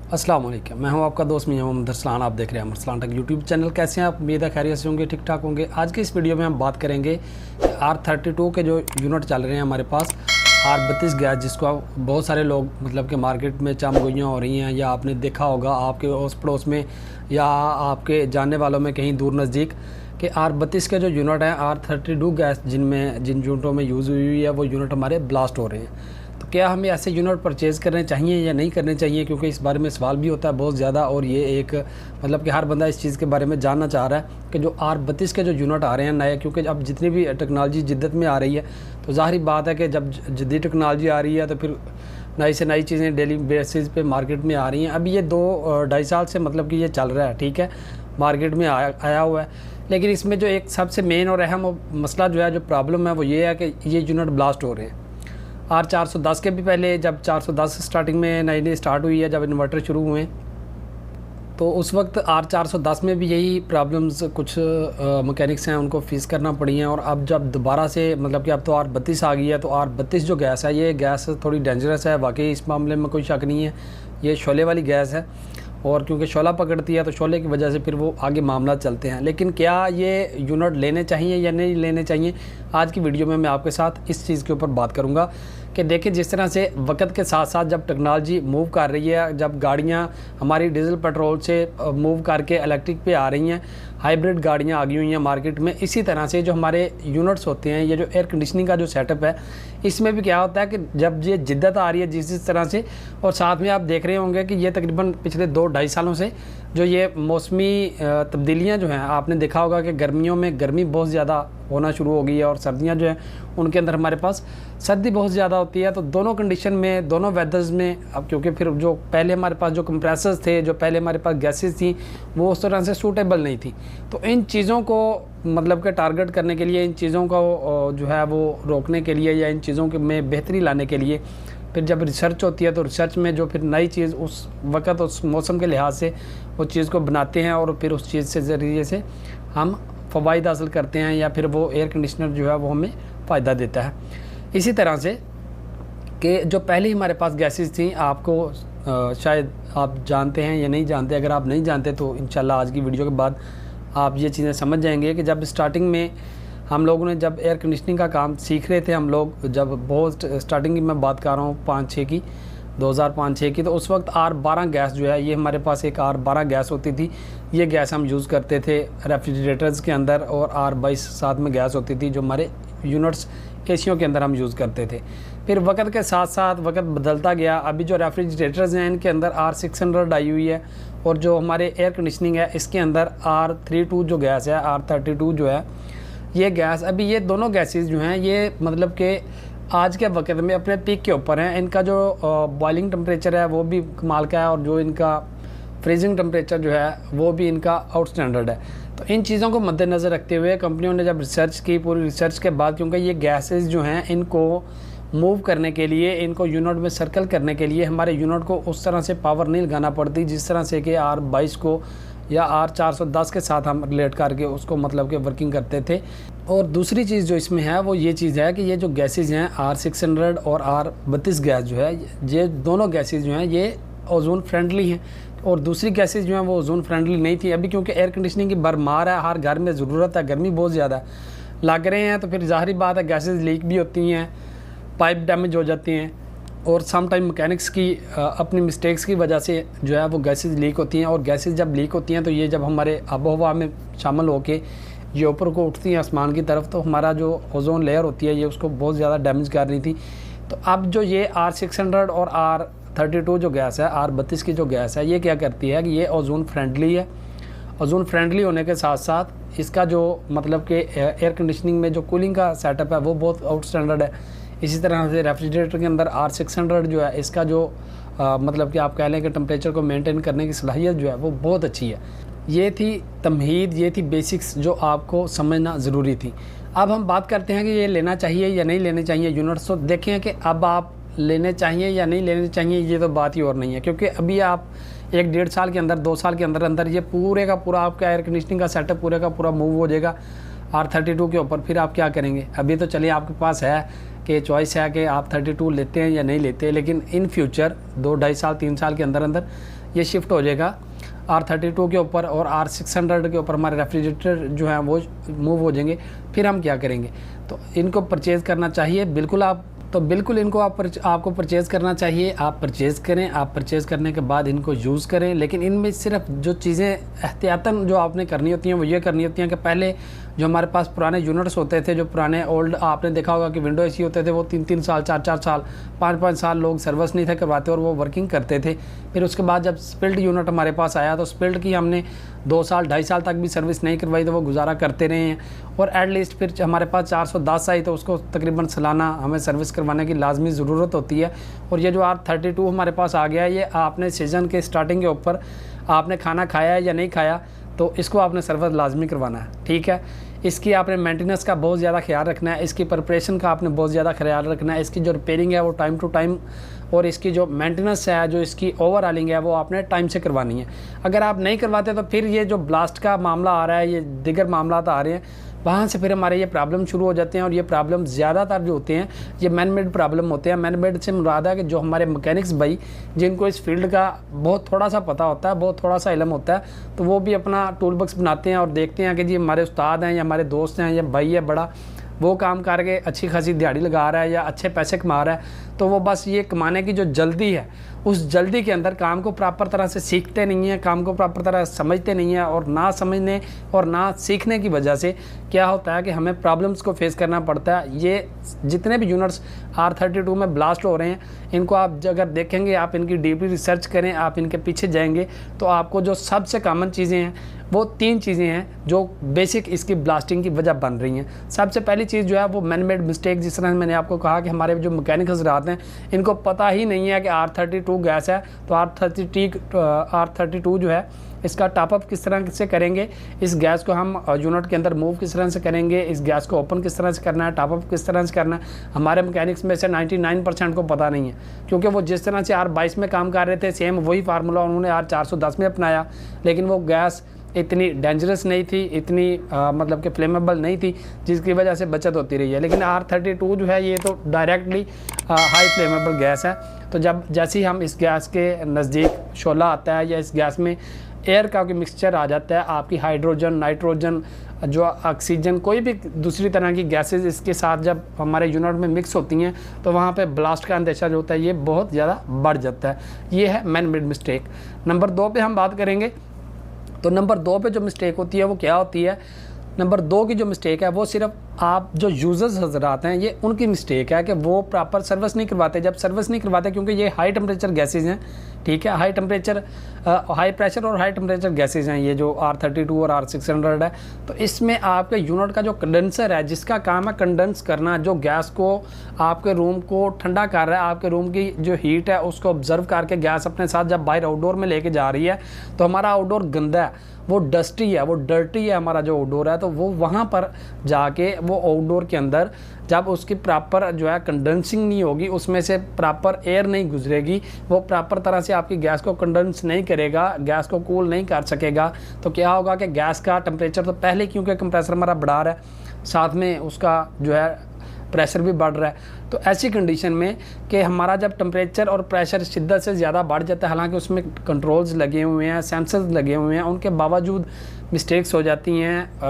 अस्सलाम वालेकुम, मैं हूं आपका दोस्त मियां मोहम्मद अरसलान। आप देख रहे हैं अरसलान टेक यूट्यूब चैनल। कैसे हैं आप? उम्मीद है खैरियत से होंगे, ठीक ठाक होंगे। आज की इस वीडियो में हम बात करेंगे R32 के जो यूनिट चल रहे हैं हमारे पास, R32 गैस, जिसको बहुत सारे लोग मतलब कि मार्केट में चामगोइयाँ हो रही हैं, या आपने देखा होगा आपके अड़ोस पड़ोस में या आपके जानने वालों में कहीं दूर नज़दीक कि R32 के जो यूनिट हैं, R32 गैस जिन यूनिटों में यूज़ हुई है वो यूनिट हमारे ब्लास्ट हो रहे हैं। तो क्या हमें ऐसे यूनिट परचेज़ करने चाहिए या नहीं करने चाहिए, क्योंकि इस बारे में सवाल भी होता है बहुत ज़्यादा। और ये एक मतलब कि हर बंदा इस चीज़ के बारे में जानना चाह रहा है कि जो R32 के जो यूनिट आ रहे हैं नए, क्योंकि अब जितनी भी टेक्नोलॉजी जिद्दत में आ रही है तो ज़ाहिर बात है कि जब जदीद टेक्नोलॉजी आ रही है तो फिर नई से नई चीज़ें डेली बेसिस पे मार्केट में आ रही हैं। अभी ये 2-2.5 साल से मतलब कि ये चल रहा है, ठीक है, मार्केट में आया हुआ है। लेकिन इसमें जो एक सबसे मेन और अहम मसला जो है, जो प्रॉब्लम है, वो ये है कि ये यूनिट ब्लास्ट हो रहे हैं। R410 के भी पहले, जब 410 स्टार्टिंग में नई स्टार्ट हुई है, जब इन्वर्टर शुरू हुए, तो उस वक्त R410 में भी यही प्रॉब्लम्स कुछ मैकेनिक्स हैं उनको फेस करना पड़ी हैं। और अब जब दोबारा से मतलब कि अब तो R32 आ गई है, तो R32 जो गैस है, ये गैस थोड़ी डेंजरस है वाकई, इस मामले में कोई शक नहीं है। ये शोले वाली गैस है, और क्योंकि शोला पकड़ती है तो शोले की वजह से फिर वो आगे मामला चलते हैं। लेकिन क्या ये यूनिट लेने चाहिए या नहीं लेने चाहिए, आज की वीडियो में मैं आपके साथ इस चीज़ के ऊपर बात करूंगा कि देखिए, जिस तरह से वक्त के साथ साथ जब टेक्नोलॉजी मूव कर रही है, जब गाड़ियां हमारी डीजल पेट्रोल से मूव करके इलेक्ट्रिक पे आ रही हैं, हाइब्रिड गाड़ियां आ गई हुई हैं मार्केट में, इसी तरह से जो हमारे यूनिट्स होते हैं, ये जो एयर कंडीशनिंग का जो सेटअप है, इसमें भी क्या होता है कि जब ये जिद्दत आ रही है जिस तरह से, और साथ में आप देख रहे होंगे कि ये तकरीबन पिछले 2-2.5 सालों से जो ये मौसमी तब्दीलियाँ जो हैं, आपने देखा होगा कि गर्मियों में गर्मी बहुत ज़्यादा होना शुरू हो गई है, और सर्दियाँ जो हैं उनके अंदर हमारे पास सर्दी बहुत ज़्यादा होती है। तो दोनों कंडीशन में, दोनों वेदर्स में, अब क्योंकि फिर जो पहले हमारे पास जो कंप्रेसर्स थे, जो पहले हमारे पास गैसेस थी, वो उस तरह से सूटेबल नहीं थी। तो इन चीज़ों को मतलब कि टारगेट करने के लिए, इन चीज़ों को जो है वो रोकने के लिए, या इन चीज़ों के में बेहतरी लाने के लिए फिर जब रिसर्च होती है, तो रिसर्च में जो फिर नई चीज़ उस वक़्त उस मौसम के लिहाज से वो चीज़ को बनाते हैं, और फिर उस चीज़ से ज़रिए से हम फ़वाइद हासिल करते हैं, या फिर वो एयर कंडीशनर जो है वो हमें फ़ायदा देता है। इसी तरह से कि जो पहले हमारे पास गैसेस थी, आपको शायद आप जानते हैं या नहीं जानते। अगर आप नहीं जानते तो इंशाल्लाह आज की वीडियो के बाद आप ये चीज़ें समझ जाएंगे कि जब स्टार्टिंग में हम लोगों ने जब एयर कंडीशनिंग का काम सीख रहे थे, हम लोग जब बहुत स्टार्टिंग की मैं बात कर रहा हूँ 5-6 की, 2005-6 की, तो उस वक्त R12 गैस जो है, ये हमारे पास एक R12 गैस होती थी। ये गैस हम यूज़ करते थे रेफ्रिजरेटर्स के अंदर, और R22 साथ में गैस होती थी जो हमारे यूनिट्स एसियों के अंदर हम यूज़ करते थे। फिर वक्त के साथ साथ वक्त बदलता गया। अभी जो रेफ्रिजरेटर्स हैं इनके अंदर R600 आई हुई है, और जो हमारे एयर कंडीशनिंग है इसके अंदर R32 जो गैस है, R32 जो है ये गैस, अभी ये दोनों गैसेस जो हैं ये मतलब कि आज के वक्त में अपने पीक के ऊपर हैं। इनका जो बॉइलिंग टेम्परेचर है वो भी कमाल का है, और जो इनका फ्रीजिंग टेम्परेचर जो है वो भी इनका आउटस्टैंडर्ड है। तो इन चीज़ों को मद्देनज़र रखते हुए कंपनियों ने जब रिसर्च की, पूरी रिसर्च के बाद, क्योंकि ये गैसेस जो हैं इनको मूव करने के लिए, इनको यूनिट में सर्कल करने के लिए हमारे यूनिट को उस तरह से पावर नहीं लगाना पड़ती जिस तरह से कि R22 को या R410 के साथ हम रिलेट करके उसको मतलब कि वर्किंग करते थे। और दूसरी चीज़ जो इसमें है वो ये चीज़ है कि ये जो गैसेज हैं R600 और R32 गैस जो है, ये दोनों गैसेज जो हैं ये ओजोन फ्रेंडली हैं, और दूसरी गैसेज जो हैं वो ओजोन फ्रेंडली नहीं थी। अभी क्योंकि एयर कंडीशनिंग की भरमार है, हर घर में ज़रूरत है, गर्मी बहुत ज़्यादा लग रहे हैं, तो फिर ज़ाहिर बात है गैसेज लीक भी होती हैं, पाइप डैमेज हो जाती हैं, और सम टाइम मैकेनिक्स की अपनी मिस्टेक्स की वजह से जो है वो गैसेज लीक होती हैं। और गैसेज जब लीक होती हैं तो ये जब हमारे आबो हवा में शामिल होकर ये ऊपर को उठती हैं आसमान की तरफ, तो हमारा जो ओजोन लेयर होती है ये उसको बहुत ज़्यादा डैमेज कर रही थी। तो अब जो ये R600 और R32 जो गैस है, R32 की जो गैस है, ये क्या करती है कि ये ओजोन फ्रेंडली है। ओजोन फ्रेंडली होने के साथ साथ इसका जो मतलब कि एयर कंडीशनिंग में जो कूलिंग का सेटअप है वो बहुत आउटस्टैंडर्ड है। इसी तरह से रेफ्रिजरेटर के अंदर R600 जो है, इसका जो मतलब कि आप कह लें कि टेम्परेचर को मेंटेन करने की सलाहियत जो है वो बहुत अच्छी है। ये थी तमहीद, ये थी बेसिक्स जो आपको समझना ज़रूरी थी। अब हम बात करते हैं कि ये लेना चाहिए या नहीं लेने चाहिए यूनिट्स। तो देखें कि अब आप लेने चाहिए या नहीं लेने चाहिए, ये तो बात ही और नहीं है, क्योंकि अभी आप 1-1.5 साल के अंदर, 2 साल के अंदर अंदर ये पूरे का पूरा आपका एयर कंडीशनिंग का सेटअप पूरे का पूरा मूव हो जाएगा R32 के ऊपर। फिर आप क्या करेंगे? अभी तो चलिए आपके पास है कि चॉइस है कि आप 32 लेते हैं या नहीं लेते, लेकिन इन फ्यूचर 2-2.5 साल 3 साल के अंदर अंदर ये शिफ्ट हो जाएगा R32 के ऊपर, और R600 के ऊपर हमारे रेफ्रिजरेटर जो है वो मूव हो जाएंगे। फिर हम क्या करेंगे, तो इनको परचेज़ करना चाहिए बिल्कुल आप, तो बिल्कुल इनको आपको परचेज़ करना चाहिए। आप परचेज़ करें, आप परचेज़ करने के बाद इनको यूज़ करें, लेकिन इनमें सिर्फ जो चीज़ें एहतियातन जो आपने करनी होती हैं वो ये करनी होती हैं कि पहले जो हमारे पास पुराने यूनिट्स होते थे, जो पुराने ओल्ड आपने देखा होगा कि विंडो एसी होते थे, वो 3-3 साल 4-4 साल 5-5 साल लोग सर्विस नहीं थे करवाते और वो वर्किंग करते थे। फिर उसके बाद जब स्पिल्ड यूनिट हमारे पास आया तो स्पिल्ड की हमने 2 साल 2.5 साल तक भी सर्विस नहीं करवाई, तो वो गुजारा करते रहे हैं। और एटलीस्ट फिर हमारे पास 410 आई तो उसको तकरीबन सालाना हमें सर्विस करवाने की लाजमी ज़रूरत होती है। और ये जो R32 हमारे पास आ गया है, ये आपने सीज़न के स्टार्टिंग के ऊपर आपने खाना खाया है या नहीं खाया, तो इसको आपने सर्विस लाजमी करवाना है, ठीक है। इसकी आपने मेंटेनेंस का बहुत ज़्यादा ख्याल रखना है, इसकी प्रिपरेशन का आपने बहुत ज़्यादा ख्याल रखना है, इसकी जो रिपेयरिंग है वो टाइम टू टाइम, और इसकी जो मेंटेनेंस है, जो इसकी ओवरऑलिंग है वो आपने टाइम से करवानी है। अगर आप नहीं करवाते तो फिर ये जो ब्लास्ट का मामला आ रहा है, ये दीगर मामला आ रहे हैं, वहाँ से फिर हमारे ये प्रॉब्लम शुरू हो जाते हैं। और ये प्रॉब्लम ज़्यादातर जो होते हैं ये मैन मेड प्रॉब्लम होते हैं। मैन मेड से मुराद है कि जो हमारे मैकेनिक्स भाई जिनको इस फील्ड का बहुत थोड़ा सा पता होता है, बहुत थोड़ा सा इल्म होता है, तो वो भी अपना टूल बॉक्स बनाते हैं और देखते हैं कि जी हमारे उस्ताद हैं या हमारे दोस्त हैं या भाई है बड़ा, वो काम करके अच्छी खासी दिहाड़ी लगा रहा है या अच्छे पैसे कमा रहा है, तो वो बस ये कमाने की जो जल्दी है, उस जल्दी के अंदर काम को प्रॉपर तरह से सीखते नहीं हैं, काम को प्रॉपर तरह समझते नहीं हैं। और ना समझने और ना सीखने की वजह से क्या होता है कि हमें प्रॉब्लम्स को फेस करना पड़ता है। ये जितने भी यूनिट्स R32 में ब्लास्ट हो रहे हैं, इनको आप अगर देखेंगे, आप इनकी डीपली रिसर्च करें, आप इनके पीछे जाएंगे, तो आपको जो सबसे कॉमन चीज़ें हैं वो 3 चीज़ें हैं जो बेसिक इसकी ब्लास्टिंग की वजह बन रही हैं। सबसे पहली चीज़ जो है वो मैन मेड मिस्टेक, जिस तरह मैंने आपको कहा कि हमारे जो मैकेनिक हजरात हैं इनको पता ही नहीं है कि R32 गैस है, तो R32 जो है इसका टॉपअप किस तरह से करेंगे, इस गैस को हम यूनिट के अंदर मूव किस तरह से करेंगे, इस गैस को ओपन किस तरह से करना है, टॉपअप किस तरह से करना है, हमारे मैकेनिक्स में से 99% को पता नहीं है। क्योंकि वो जिस तरह से R22 में काम कर रहे थे, सेम वही फार्मूला उन्होंने R410 में अपनाया, लेकिन वो गैस इतनी डेंजरस नहीं थी, इतनी मतलब कि फ्लेमेबल नहीं थी, जिसकी वजह से बचत होती रही है। लेकिन R32 जो है ये तो डायरेक्टली हाई फ्लेमेबल गैस है। तो जब जैसे ही हम इस गैस के नज़दीक शोला आता है या इस गैस में एयर का कोई मिक्सचर आ जाता है, आपकी हाइड्रोजन, नाइट्रोजन, जो ऑक्सीजन, कोई भी दूसरी तरह की गैसेस इसके साथ जब हमारे यूनिट में मिक्स होती हैं, तो वहाँ पे ब्लास्ट का अंदेशा जो होता है ये बहुत ज़्यादा बढ़ जाता है। ये है मैन मेड मिस्टेक। नंबर 2 पे हम बात करेंगे। तो नंबर 2 पे जो मिस्टेक होती है वो क्या होती है, नंबर 2 की जो मिस्टेक है वो सिर्फ आप जो यूज़र्स हजरात हैं ये उनकी मिस्टेक है कि वो प्रॉपर सर्विस नहीं करवाते। जब सर्विस नहीं करवाते, क्योंकि ये हाई टेम्परेचर गैसेज हैं, ठीक है, हाई प्रेशर और हाई टेम्परेचर गैसेज हैं ये जो R32 और R600 है। तो इसमें आपके यूनिट का जो कंडेंसर है, जिसका काम है कंडेंस करना, जो गैस को आपके रूम को ठंडा कर रहा है, आपके रूम की जो हीट है उसको ऑब्जर्व करके गैस अपने साथ जब बाहर आउटडोर में लेके जा रही है, तो हमारा आउटडोर गंदा है, वो डस्टी है, वो डर्टी है हमारा जो आउटडोर है, तो वो वहाँ पर जाके वो आउटडोर के अंदर जब उसकी प्रॉपर जो है कंडेंसिंग नहीं होगी, उसमें से प्रॉपर एयर नहीं गुजरेगी, वो प्रॉपर तरह से आपकी गैस को कंडेंस नहीं करेगा, गैस को कूल नहीं कर सकेगा, तो क्या होगा कि गैस का टेम्परेचर तो पहले, क्योंकि कंप्रेसर हमारा बढ़ा रहा है, साथ में उसका जो है प्रेशर भी बढ़ रहा है। तो ऐसी कंडीशन में कि हमारा जब टेम्परेचर और प्रेशर शिद्दत से ज़्यादा बढ़ जाता है, हालांकि उसमें कंट्रोल्स लगे हुए हैं, सेंसर्स लगे हुए हैं, उनके बावजूद मिस्टेक्स हो जाती हैं।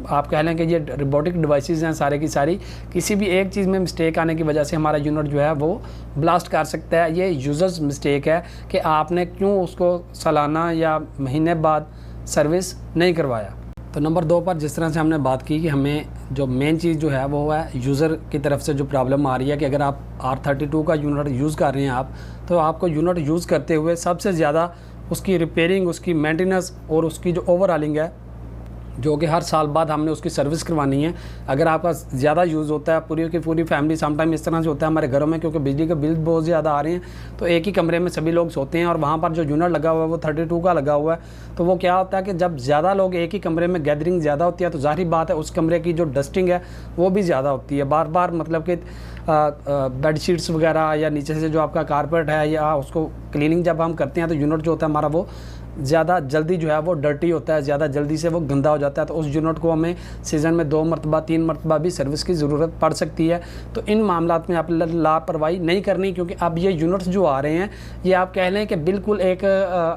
आप कह लें कि ये रोबोटिक डिवाइसेस हैं सारे की सारी, किसी भी एक चीज़ में मिस्टेक आने की वजह से हमारा यूनिट जो है वो ब्लास्ट कर सकता है। ये यूज़र्स मिस्टेक है कि आपने क्यों उसको सालाना या महीने बाद सर्विस नहीं करवाया। तो नंबर 2 पर जिस तरह से हमने बात की कि हमें जो मेन चीज़ जो है वो है यूज़र की तरफ से जो प्रॉब्लम आ रही है कि अगर आप R32 का यूनिट यूज़ कर रहे हैं आप, तो आपको यूनिट यूज़ करते हुए सबसे ज़्यादा उसकी रिपेयरिंग, उसकी मेंटेनेंस और उसकी जो ओवरऑलिंग है, जो कि हर साल बाद हमने उसकी सर्विस करवानी है। अगर आपका ज़्यादा यूज़ होता है, पूरी की पूरी फैमिली, समटाइम इस तरह से होता है हमारे घरों में, क्योंकि बिजली के बिल बहुत ज़्यादा आ रहे हैं, तो एक ही कमरे में सभी लोग सोते हैं और वहाँ पर जो यूनिट लगा हुआ है वो 32 का लगा हुआ है। तो वो क्या होता है कि जब ज़्यादा लोग एक ही कमरे में गैदरिंग ज़्यादा होती है, तो ज़ाहिर बात है उस कमरे की जो डस्टिंग है वो भी ज़्यादा होती है। बार बार मतलब कि बेडशीट्स वगैरह या नीचे से जो आपका कारपेट है या उसको क्लीनिंग जब हम करते हैं, तो यूनिट जो होता है हमारा वो ज़्यादा जल्दी जो है वो डर्टी होता है, ज़्यादा जल्दी से वो गंदा हो जाता है। तो उस यूनिट को हमें सीज़न में 2 मरतबा 3 मरतबा भी सर्विस की ज़रूरत पड़ सकती है। तो इन मामलात में आप लापरवाही नहीं करनी, क्योंकि अब ये यूनिट्स जो आ रहे हैं ये आप कह लें कि बिल्कुल एक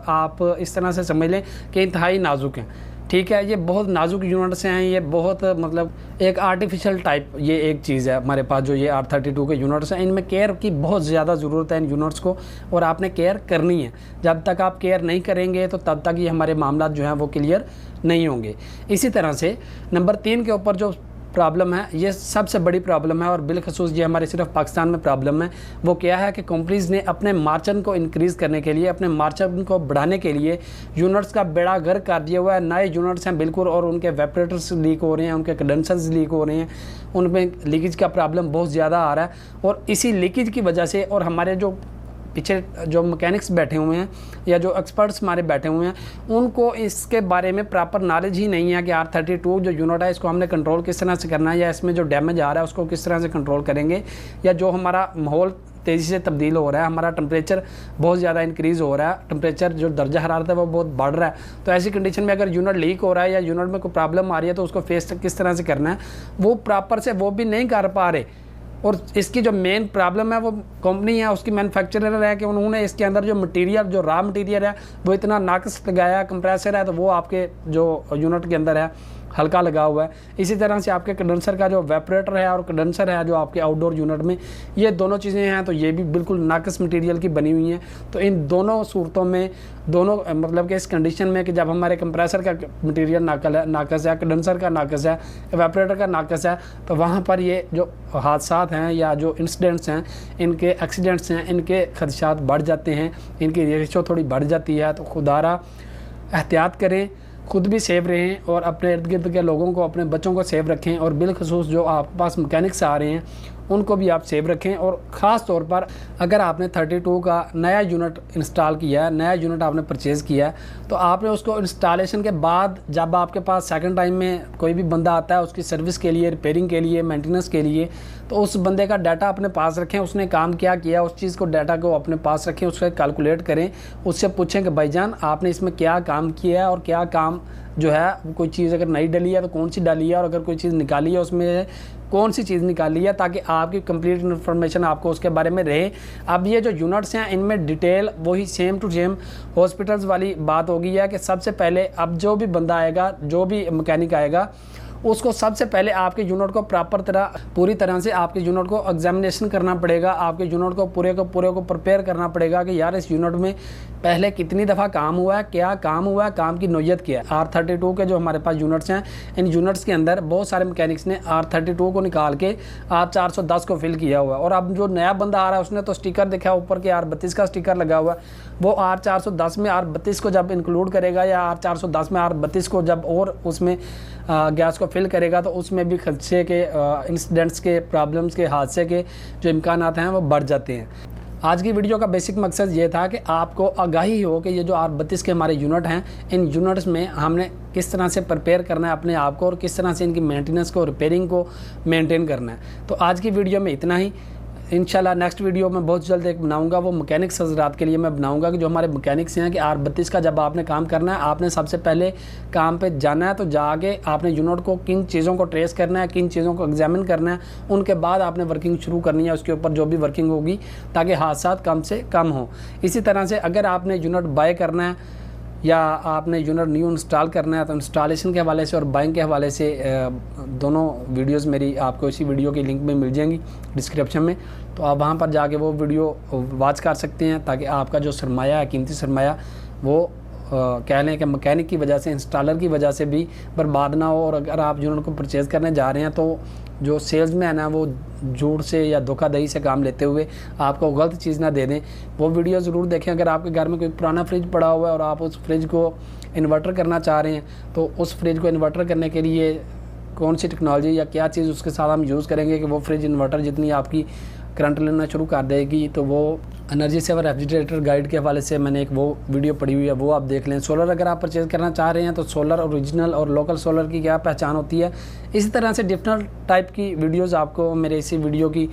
आप इस तरह से समझ लें कि इंतहाई नाजुक हैं। ठीक है, ये बहुत नाजुक यूनिट्स हैं, ये बहुत मतलब एक आर्टिफिशियल टाइप ये एक चीज़ है हमारे पास जो ये R32 के यूनिट्स हैं। इनमें केयर की बहुत ज़्यादा ज़रूरत है इन यूनिट्स को, और आपने केयर करनी है। जब तक आप केयर नहीं करेंगे तो तब तक ये हमारे मामला जो हैं वो क्लियर नहीं होंगे। इसी तरह से नंबर 3 के ऊपर जो प्रॉब्लम है, ये सबसे बड़ी प्रॉब्लम है और बिलखसूस ये हमारे सिर्फ पाकिस्तान में प्रॉब्लम है। वो क्या है कि कंपनीज़ ने अपने मार्जिन को इंक्रीज़ करने के लिए, अपने मार्जिन को बढ़ाने के लिए यूनिट्स का बेड़ा गर्क कर दिया हुआ है। नए यूनिट्स हैं बिल्कुल, और उनके वेपरेटर्स लीक हो रहे हैं, उनके कंडेंसर्स लीक हो रहे हैं, उनमें लीकेज का प्रॉब्लम बहुत ज़्यादा आ रहा है। और इसी लीकेज की वजह से, और हमारे जो पीछे जो मैकेनिक्स बैठे हुए हैं या जो एक्सपर्ट्स हमारे बैठे हुए हैं, उनको इसके बारे में प्रॉपर नॉलेज ही नहीं है कि R32 जो यूनिट है इसको हमने कंट्रोल किस तरह से करना है, या इसमें जो डैमेज आ रहा है उसको किस तरह से कंट्रोल करेंगे, या जो हमारा माहौल तेज़ी से तब्दील हो रहा है, हमारा टेम्परेचर बहुत ज़्यादा इंक्रीज़ हो रहा है, टेम्परेचर जो दर्जा हरारत है वो बहुत बढ़ रहा है। तो ऐसी कंडीशन में अगर यूनिट लीक हो रहा है या यूनिट में कोई प्रॉब्लम आ रही है तो उसको फेस किस तरह से करना है, वो प्रॉपर से वो भी नहीं कर पा रहे। और इसकी जो मेन प्रॉब्लम है वो कंपनी है, उसकी मैन्युफैक्चरर है कि उन्होंने इसके अंदर जो मटेरियल, जो रॉ मटेरियल है वो इतना नाकस लगाया, कंप्रेसर है तो वो आपके जो यूनिट के अंदर है हल्का लगा हुआ है। इसी तरह से आपके कंडेंसर का जो वेपरेटर है और कंडेंसर है जो आपके आउटडोर यूनिट में, ये दोनों चीज़ें हैं तो ये भी बिल्कुल नाकस मटेरियल की बनी हुई हैं। तो इन दोनों सूरतों में, दोनों मतलब कि इस कंडीशन में कि जब हमारे कंप्रेसर का मटेरियल नाकस है, कंडेंसर का नाकस है, वेपरेटर का नाकस है, तो वहाँ पर ये जो हादसात हैं या जो इंसिडेंट्स हैं, इनके एक्सीडेंट्स हैं, इनके खदशात बढ़ जाते हैं, इनकी रेशो थोड़ी बढ़ जाती है। तो खुदारा एहतियात करें, खुद भी सेफ रहें और अपने इर्द गिर्द के लोगों को, अपने बच्चों को सेफ रखें, और बिलखसूस जो आपके पास मैकेनिक्स आ रहे हैं उनको भी आप सेफ रखें। और ख़ास तौर पर अगर आपने 32 का नया यूनिट इंस्टॉल किया है, नया यूनिट आपने परचेज़ किया है, तो आपने उसको इंस्टॉलेशन के बाद जब आपके पास सेकंड टाइम में कोई भी बंदा आता है उसकी सर्विस के लिए, रिपेयरिंग के लिए, मेंटेनेंस के लिए, तो उस बंदे का डाटा अपने पास रखें, उसने काम क्या किया उस चीज़ को, डाटा को अपने पास रखें, उसका कैलकुलेट करें, उससे पूछें कि भाईजान आपने इसमें क्या काम किया है और क्या काम जो है, कोई चीज़ अगर नई डली है तो कौन सी डाली है, और अगर कोई चीज़ निकाली है उसमें कौन सी चीज़ निकाली है, ताकि आपकी कंप्लीट इन्फॉर्मेशन आपको उसके बारे में रहे। अब ये जो यूनिट्स हैं इनमें डिटेल वही सेम टू सेम हॉस्पिटल्स वाली बात होगी है कि सबसे पहले अब जो भी बंदा आएगा, जो भी मैकेनिक आएगा, उसको सबसे पहले आपके यूनिट को प्रॉपर पूरी तरह से आपके यूनिट को एग्जामिनेशन करना पड़ेगा, आपके यूनिट को पूरे को प्रिपेयर करना पड़ेगा कि यार इस यूनिट में पहले कितनी दफ़ा काम हुआ है, क्या काम हुआ है, काम की नोयत क्या है। R32 के जो हमारे पास यूनिट्स हैं, इन यूनिट्स के अंदर बहुत सारे मैकेनिक्स ने R32 को निकाल के R410 को फिल किया हुआ है। और अब जो नया बंदा आ रहा है उसने तो स्टिकर देखा ऊपर के R32 का स्टिकर लगा हुआ है, वो R410 में R32 को जब इंक्लूड करेगा या R410 में R32 को जब और उसमें गैस को फिल करेगा तो उसमें भी खदशे के, इंसिडेंट्स के, प्रॉब्लम्स के, हादसे के जो इम्कानात हैं वो बढ़ जाते हैं। आज की वीडियो का बेसिक मकसद ये था कि आपको आगाही हो कि ये जो R32 के हमारे यूनिट हैं, इन यूनिट्स में हमने किस तरह से प्रिपेयर करना है अपने आप को और किस तरह से इनकी मेंटेनेंस को, रिपेयरिंग को मेंटेन करना है। तो आज की वीडियो में इतना ही। इंशाल्लाह नेक्स्ट वीडियो में बहुत जल्द एक बनाऊंगा, वो मैकेनिक्स हज़रात के लिए मैं बनाऊंगा कि जो हमारे मैकेनिक्स हैं कि R32 का जब आपने काम करना है, आपने सबसे पहले काम पे जाना है, तो जाके आपने यूनिट को किन चीज़ों को ट्रेस करना है, किन चीज़ों को एग्जामिन करना है, उनके बाद आपने वर्किंग शुरू करनी है उसके ऊपर जो भी वर्किंग होगी, ताकि हादसात कम से कम हो। इसी तरह से अगर आपने यूनिट बाय करना है या आपने यूनिट न्यू इंस्टॉल करना है तो इंस्टॉलेशन के हवाले से और बाइंग के हवाले से दोनों वीडियोस मेरी आपको इसी वीडियो की लिंक में मिल जाएंगी डिस्क्रिप्शन में, तो आप वहां पर जाके वो वीडियो वॉच कर सकते हैं, ताकि आपका जो सरमाया है, कीमती सरमाया, वो कह लें कि मैकेनिक की वजह से, इंस्टॉलर की वजह से भी बर्बाद ना हो। और अगर आप यूनिट को परचेज़ करने जा रहे हैं तो जो सेल्समैन है वो झूठ से या धोखाधड़ी से काम लेते हुए आपको गलत चीज़ ना दे दें। वो वीडियो ज़रूर देखें। अगर आपके घर में कोई पुराना फ्रिज पड़ा हुआ है और आप उस फ्रिज को इन्वर्टर करना चाह रहे हैं, तो उस फ्रिज को इन्वर्टर करने के लिए कौन सी टेक्नोलॉजी या क्या चीज़ उसके साथ हम यूज़ करेंगे कि वो फ्रिज इन्वर्टर जितनी आपकी करंट लेना शुरू कर देगी। तो वो एनर्जी सेवर रेफ्रिजरेटर गाइड के हवाले से मैंने एक वो वीडियो पड़ी हुई है, वो आप देख लें। सोलर अगर आप परचेज़ करना चाह रहे हैं तो सोलर ओरिजिनल और लोकल सोलर की क्या पहचान होती है, इसी तरह से डिफरेंट टाइप की वीडियोस आपको मेरे इसी वीडियो की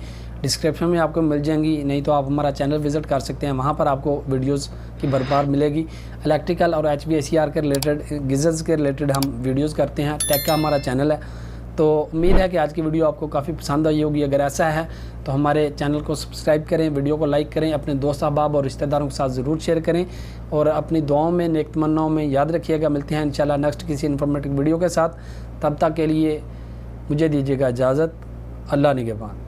डिस्क्रिप्शन में आपको मिल जाएंगी, नहीं तो आप हमारा चैनल विज़िट कर सकते हैं, वहाँ पर आपको वीडियोस की भरमार मिलेगी। इलेक्ट्रिकल और HVACR के रिलेटेड, गीज़र्स के रिलेटेड हम वीडियोस करते हैं। टेक का हमारा चैनल है। तो उम्मीद है कि आज की वीडियो आपको काफ़ी पसंद आई होगी। अगर ऐसा है तो हमारे चैनल को सब्सक्राइब करें, वीडियो को लाइक करें, अपने दोस्त अहबाब और रिश्तेदारों के साथ ज़रूर शेयर करें और अपनी दुआओं में, नेक तमन्नाओं में याद रखिएगा। मिलते हैं इंशाल्लाह नेक्स्ट किसी इन्फॉर्मेटिव वीडियो के साथ। तब तक के लिए मुझे दीजिएगा इजाज़त। अल्लाह निगहबान।